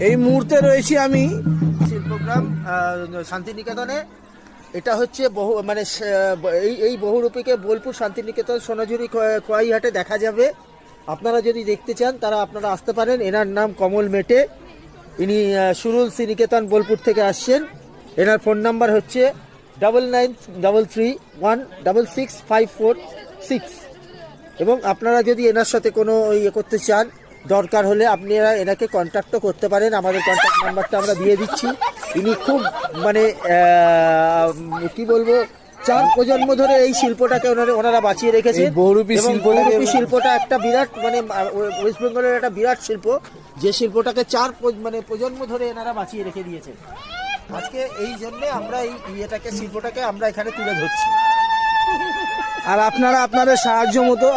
এই মুহূর্তে রয়েছি আমি শিল্পগ্রাম শান্তিনিকেতনে। এটা হচ্ছে বহু মানে এই বহুরূপীকে বোলপুর শান্তিনিকেতন সোনাঝুরি খোয়াইহাটে দেখা যাবে। আপনারা যদি দেখতে চান তারা আপনারা আসতে পারেন। এনার নাম কমল মেটে, ইনি সুরুল শ্রীনিকেতন বোলপুর থেকে আসছেন। এনার ফোন নাম্বার হচ্ছে 9933166546 এবং আপনারা যদি এনার সাথে কোনো ইয়ে করতে চান, দরকার হলে আপনারা এনাকে কন্ট্যাক্টও করতে পারেন। আমাদের কন্ট্যাক্ট নাম্বারটা আমরা দিয়ে দিচ্ছি। ইনি খুব মানে কি বলবো, 4 প্রজন্ম ধরে এই শিল্পটাকে ওনারা বাঁচিয়ে রেখেছে। বহুরূপী শিল্পটা একটা বিরাট মানে ওয়েস্ট বেঙ্গলের একটা বিরাট শিল্প, যে শিল্পটাকে 4 প্রজন্ম ধরে এনারা বাঁচিয়ে রেখে দিয়েছে। আজকে এই জন্য আমরা এই শিল্পটাকে আমরা এখানে তুলে ধরছি। আর আপনারা আপনাদের সাহায্য মতো